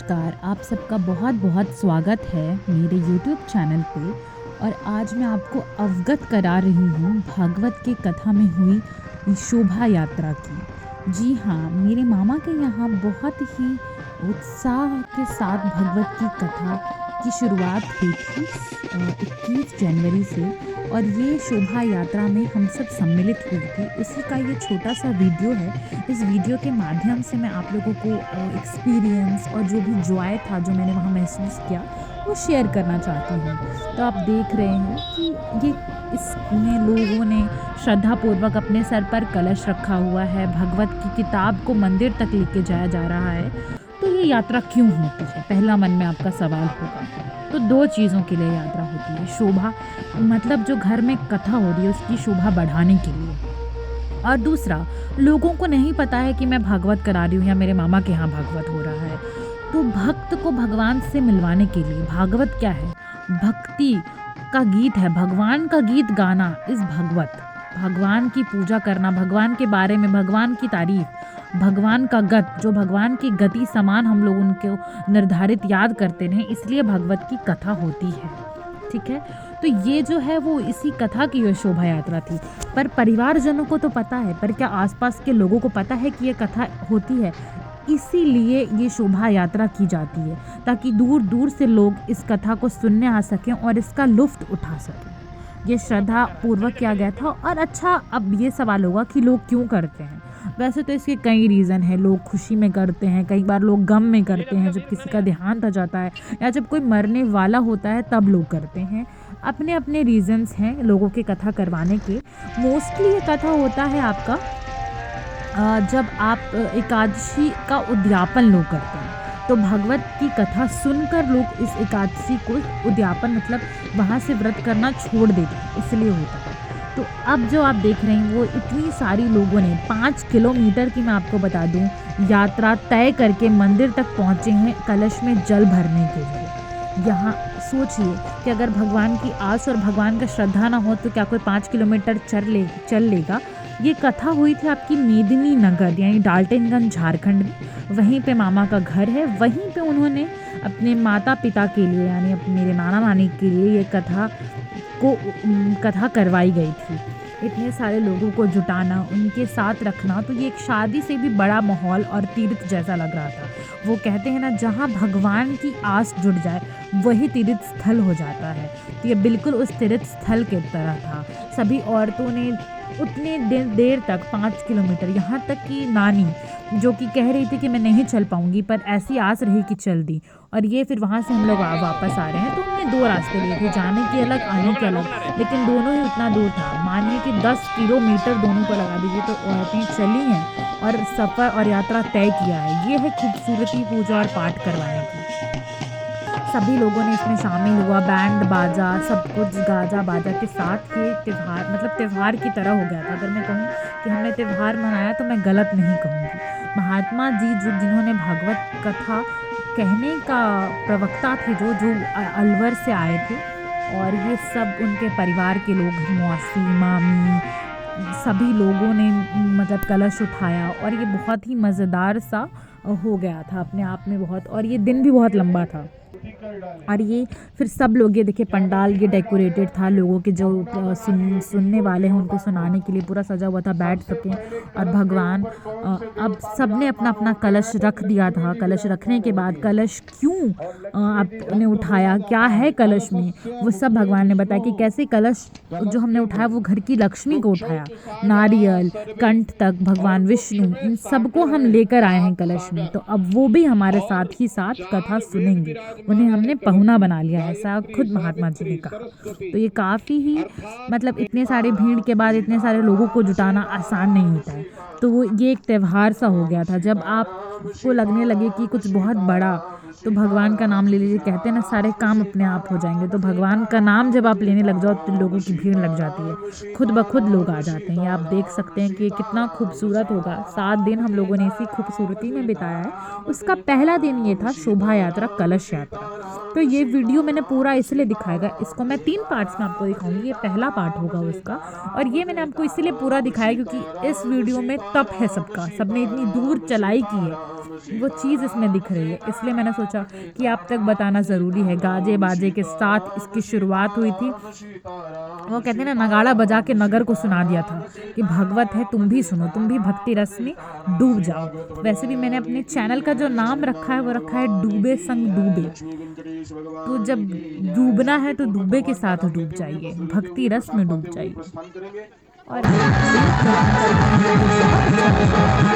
नमस्कार, आप सबका बहुत बहुत स्वागत है मेरे YouTube चैनल पे। और आज मैं आपको अवगत करा रही हूँ भागवत की कथा में हुई शोभा यात्रा की। जी हाँ, मेरे मामा के यहाँ बहुत ही उत्साह के साथ भगवत की कथा की शुरुआत हुई थी 21 जनवरी से। और ये शोभा यात्रा में हम सब सम्मिलित हुए थे। उसी का ये छोटा सा वीडियो है। इस वीडियो के माध्यम से मैं आप लोगों को एक्सपीरियंस और जो भी जॉय था जो मैंने वहाँ महसूस किया वो शेयर करना चाहती हूँ। तो आप देख रहे हैं कि ये इसमें लोगों ने श्रद्धापूर्वक अपने सर पर कलश रखा हुआ है। भगवत की किताब को मंदिर तक लेके जाया जा रहा है। तो ये यात्रा क्यों होती है, पहला मन में आपका सवाल होगा। तो दो चीज़ों के लिए यात्रा होती है। शोभा मतलब जो घर में कथा हो रही है उसकी शोभा बढ़ाने के लिए, और दूसरा लोगों को नहीं पता है कि मैं भागवत करा रही हूँ या मेरे मामा के यहाँ भागवत हो रहा है। तो भक्त को भगवान से मिलवाने के लिए भागवत क्या है, भक्ति का गीत है। भगवान का गीत गाना इस भागवत, भगवान की पूजा करना, भगवान के बारे में, भगवान की तारीफ, भगवान का गत, जो भगवान की गति समान हम लोग उनको निर्धारित याद करते रहें, इसलिए भगवत की कथा होती है। ठीक है, तो ये जो है वो इसी कथा की ये शोभा यात्रा थी। पर परिवारजनों को तो पता है, पर क्या आसपास के लोगों को पता है कि ये कथा होती है? इसीलिए ये शोभा यात्रा की जाती है, ताकि दूर दूर से लोग इस कथा को सुनने आ सकें और इसका लुत्फ़ उठा सकें। ये श्रद्धा पूर्वक किया गया था। और अच्छा, अब ये सवाल होगा कि लोग क्यों करते हैं। वैसे तो इसके कई रीज़न हैं। लोग खुशी में करते हैं, कई बार लोग गम में करते हैं, जब किसी का देहांत हो जाता है या जब कोई मरने वाला होता है तब लोग करते हैं। अपने अपने रीज़न्स हैं लोगों के कथा करवाने के। मोस्टली ये कथा होता है आपका जब आप एकादशी का उद्यापन लोग करते हैं, तो भगवत की कथा सुनकर लोग इस एकादशी को उद्यापन मतलब वहाँ से व्रत करना छोड़ देते हैं, इसलिए होता है। तो अब जो आप देख रहे हैं वो इतनी सारी लोगों ने 5 किलोमीटर की, मैं आपको बता दूं, यात्रा तय करके मंदिर तक पहुँचे हैं कलश में जल भरने के लिए। यहाँ सोचिए कि अगर भगवान की आस और भगवान का श्रद्धा ना हो तो क्या कोई 5 किलोमीटर चल लेगा। ये कथा हुई थी आपकी मेदिनी नगर यानी डाल्टनगंज झारखंड में। वहीं पे मामा का घर है, वहीं पे उन्होंने अपने माता पिता के लिए यानी मेरे नाना नानी के लिए ये कथा करवाई गई थी। इतने सारे लोगों को जुटाना, उनके साथ रखना, तो ये एक शादी से भी बड़ा माहौल और तीर्थ जैसा लग रहा था। वो कहते हैं ना, जहाँ भगवान की आस जुड़ जाए वही तीर्थ स्थल हो जाता है। तो ये बिल्कुल उस तीर्थ स्थल की तरह था। सभी औरतों ने उतने देर तक 5 किलोमीटर, यहाँ तक कि नानी जो कि कह रही थी कि मैं नहीं चल पाऊँगी, पर ऐसी आस रही कि चल दी। और ये फिर वहाँ से हम लोग वापस आ रहे हैं, तो हमने 2 रास्ते लिए थे, जाने के अलग आने के अलग, लेकिन दोनों ही उतना दूर था। मानिए कि 10 किलोमीटर दोनों को लगा दीजिए, तो औरतें चली हैं और सफ़र और यात्रा तय किया है। ये है खूबसूरती पूजा और पाठ करवाने की। सभी लोगों ने इसमें शामिल हुआ, बैंड बाजा सब कुछ गाजा बाजा के साथ ये त्यौहार मतलब त्यौहार की तरह हो गया था। अगर मैं कहूँ कि हमने त्यौहार मनाया तो मैं गलत नहीं कहूँगी। महात्मा जी जिन्होंने भागवत कथा कहने का प्रवक्ता थे, जो अलवर से आए थे, और ये सब उनके परिवार के लोग, मौसी मामी, सभी लोगों ने मतलब कलश उठाया। और ये बहुत ही मज़ेदार सा हो गया था अपने आप में बहुत, और ये दिन भी बहुत लंबा था। और ये फिर सब लोग, ये देखिए पंडाल ये डेकोरेटेड था, लोगों के जो सुनने वाले हैं उनको सुनाने के लिए पूरा सजा हुआ था, बैठ सकें। और भगवान अब सब ने अपना अपना कलश रख दिया था। कलश रखने के बाद कलश क्यों आपने उठाया, क्या है कलश में, वो सब भगवान ने बताया कि कैसे कलश जो हमने उठाया वो घर की लक्ष्मी को उठाया। नारियल कंठ तक भगवान विष्णु, इन सबको हम लेकर आए हैं कलश में। तो अब वो भी हमारे साथ ही साथ कथा सुनेंगे, उन्हें हमने पहुना बना लिया है, ऐसा खुद महात्मा जी ने कहा। तो ये काफ़ी ही मतलब इतने सारे भीड़ के बाद इतने सारे लोगों को जुटाना आसान नहीं होता है। तो वो ये एक त्यौहार सा हो गया था। जब आपको लगने लगे कि कुछ बहुत बड़ा, तो भगवान का नाम ले लीजिए। कहते हैं ना, सारे काम अपने आप हो जाएंगे। तो भगवान का नाम जब आप लेने लग जाओ तो लोगों की भीड़ लग जाती है, खुद ब खुद लोग आ जाते हैं। ये आप देख सकते हैं कि कितना खूबसूरत होगा। 7 दिन हम लोगों ने इसी खूबसूरती में बिताया है। उसका पहला दिन ये था शोभा यात्रा, कलश यात्रा। तो ये वीडियो मैंने पूरा इसलिए दिखाएगा, इसको मैं 3 पार्ट्स में आपको दिखाऊंगी, ये पहला पार्ट होगा उसका। और ये मैंने आपको इसलिए पूरा दिखाया क्योंकि इस वीडियो में तप है सबका, सबने इतनी दूर चलाई की है, वो चीज़ इसमें दिख रही है, इसलिए मैंने सोचा कि आप तक बताना ज़रूरी है। गाजे बाजे के साथ इसकी शुरुआत हुई थी। वो कहते हैं ना, नगाड़ा बजा के नगर को सुना दिया था कि भागवत है, तुम भी सुनो, तुम भी भक्ति रस में डूब जाओ। तो वैसे भी मैंने अपने चैनल का जो नाम रखा है वो रखा है डूबे संग डूबे। तो जब डूबना है तो डूबे के साथ डूब जाइए, भक्ति रस में डूब जाइए। और उम्मीद करते हैं कि आपको बहुत अच्छा लगा।